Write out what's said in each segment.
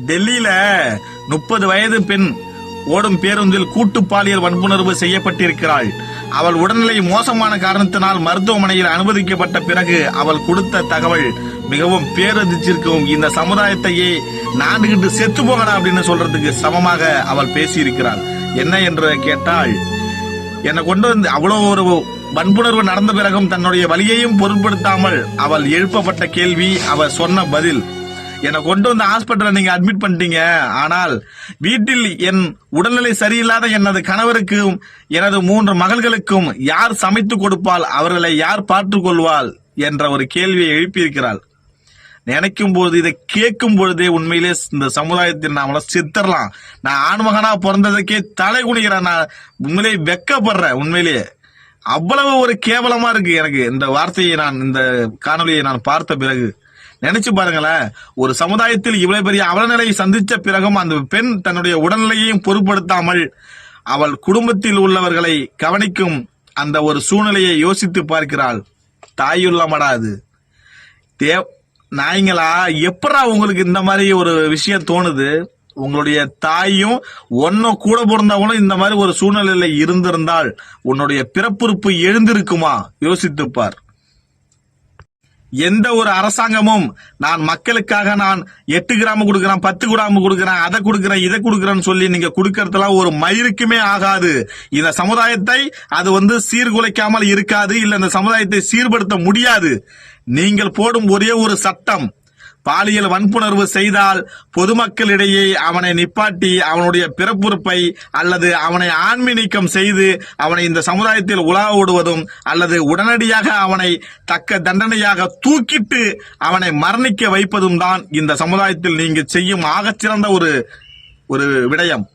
டெல்லியில 30 வயது பெண் ஓடும் பேருந்தில் கூட்டு பாலியல் வன்புணர்வு செய்யப்பட்டிருக்கிறாள். அவள் உடல்நிலை மோசமான காரணத்தினால் மருத்துவமனையில் அனுமதிக்கப்பட்ட பிறகு அவள் கொடுத்த தகவல் மிகவும் பேரதிர்ச்சிருக்கும். இந்த சமுதாயத்தையே நாண்டுகிட்டு செத்து போகலாம் அப்படின்னு சொல்றதுக்கு சமமாக அவள் பேசியிருக்கிறாள். என்ன என்று கேட்டால், என்னை கொண்டு வந்து அவ்வளவு ஒரு வன்புணர்வு நடந்த பிறகும் தன்னுடைய வலியையும் பொருட்படுத்தாமல் அவள் எழுப்பப்பட்ட கேள்வி, அவள் சொன்ன பதில், என்னை கொண்டு வந்து ஹாஸ்பிட்டல் நீங்க அட்மிட் பண்ணிட்டீங்க, ஆனால் வீட்டில் என் உடல்நிலை சரியில்லாத எனது கணவருக்கும் எனது 3 மகள்களுக்கும் யார் சமைத்து கொடுப்பாள், அவர்களை யார் பார்த்துக் கொள்வாள் என்ற ஒரு கேள்வியை எழுப்பியிருக்கிறாள். நினைக்கும் போது, இதை கேட்கும் பொழுதே உண்மையிலே இந்த சமுதாயத்தில் நாமள சித்தரலாம். நான் ஆண்மகனா பிறந்ததுக்கே தலை குனிகிறேன். நான் உண்மையிலே வெக்கப்படுறேன். உண்மையிலேயே அவ்வளவு ஒரு கேவலமா இருக்கு எனக்கு இந்த வார்த்தையை, நான் இந்த காணொலியை நான் பார்த்த பிறகு. நினைச்சு பாருங்களேன், ஒரு சமுதாயத்தில் இவ்வளவு பெரிய அவலநிலையை சந்திச்ச பிறகும் அந்த பெண் தன்னுடைய உடல்நிலையையும் பொருட்படுத்தாமல் அவள் குடும்பத்தில் உள்ளவர்களை கவனிக்கும் அந்த ஒரு சூழ்நிலையை யோசித்து பார்க்கிறாள். தாயுள்ளமடா அது நாய்ங்களா, எப்படா உங்களுக்கு இந்த மாதிரி ஒரு விஷயம் தோணுது? உங்களுடைய தாயும் ஒன்னும் கூட பிறந்தவங்களும் இந்த மாதிரி ஒரு சூழ்நிலையில இருந்திருந்தால் உன்னுடைய பிறப்புறுப்பு எழுந்திருக்குமா? யோசித்துப்பார். எந்த ஒரு அரசாங்கமும் நான் மக்களுக்காக நான் 8 கிராம் கொடுக்கிறேன், 10 கிராம் கொடுக்கிறேன், அதை கொடுக்கிறேன், இதை கொடுக்கிறேன்னு சொல்லி நீங்க கொடுக்கறதுலாம் ஒரு மயிருக்குமே ஆகாது. இந்த சமுதாயத்தை அது சீர்குலைக்காமல் இருக்காது, இல்ல இந்த சமுதாயத்தை சீர்படுத்த முடியாது. நீங்கள் போடும் ஒரே ஒரு சட்டம், பாலியல் வன்புணர்வு செய்தால் பொதுமக்களிடையே அவனை நிப்பாட்டி அவனுடைய பிறப்புறுப்பை அல்லது அவனை ஆண்மை நீக்கம் செய்து அவனை இந்த சமுதாயத்தில் உலா ஓடுவதும் அல்லது உடனடியாக அவனை தக்க தண்டனையாக தூக்கிட்டு அவனை மரணிக்க வைப்பதும் தான் இந்த சமுதாயத்தில் நீங்க செய்யும் ஆகச்சிறந்த ஒரு விடயம்.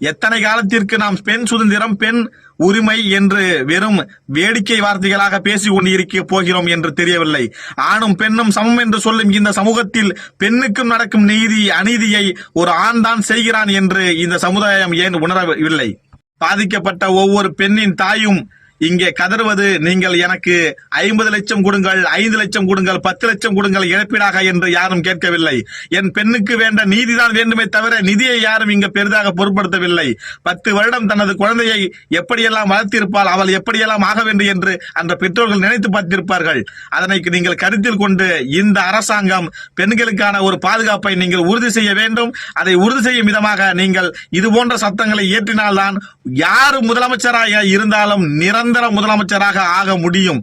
எத்தனை காலத்திற்கு நாம் பெண் சுதந்திரம், பெண் உரிமை என்று வெறும் வேடிக்கை வார்த்தைகளாக பேசிக் கொண்டிருக்க போகிறோம் என்று தெரியவில்லை. ஆணும் பெண்ணும் சமம் என்று சொல்லும் இந்த சமூகத்தில் பெண்ணுக்கும் நடக்கும் அநீதியை ஒரு ஆண் தான் செய்கிறான் என்று இந்த சமுதாயம் ஏன் உணரவில்லை? பாதிக்கப்பட்ட ஒவ்வொரு பெண்ணின் தாயும் இங்கே கதறுவது, நீங்கள் எனக்கு 50 லட்சம் கொடுங்கள், 5 லட்சம் கொடுங்கள், 10 லட்சம் கொடுங்கள் இழப்பீடாக என்று யாரும் கேட்கவில்லை. என் பெண்ணுக்கு வேண்ட நீதிதான் வேண்டுமே தவிர நிதியை யாரும் இங்கு பெரிதாக பொருட்படுத்தவில்லை. 10 வருடம் தனது குழந்தையை எப்படியெல்லாம் வளர்த்திருப்பால், அவள் எப்படியெல்லாம் ஆக வேண்டும் என்று அந்த பெற்றோர்கள் நினைத்து பார்த்திருப்பார்கள். அதனை நீங்கள் கருத்தில் கொண்டு இந்த அரசாங்கம் பெண்களுக்கான ஒரு பாதுகாப்பை நீங்கள் உறுதி செய்ய வேண்டும். அதை உறுதி செய்யும் விதமாக நீங்கள் இது போன்ற சட்டங்களை இயற்றினால்தான் யாரு முதலமைச்சராக இருந்தாலும் நிரந்தர முதலமைச்சராக ஆக முடியும்.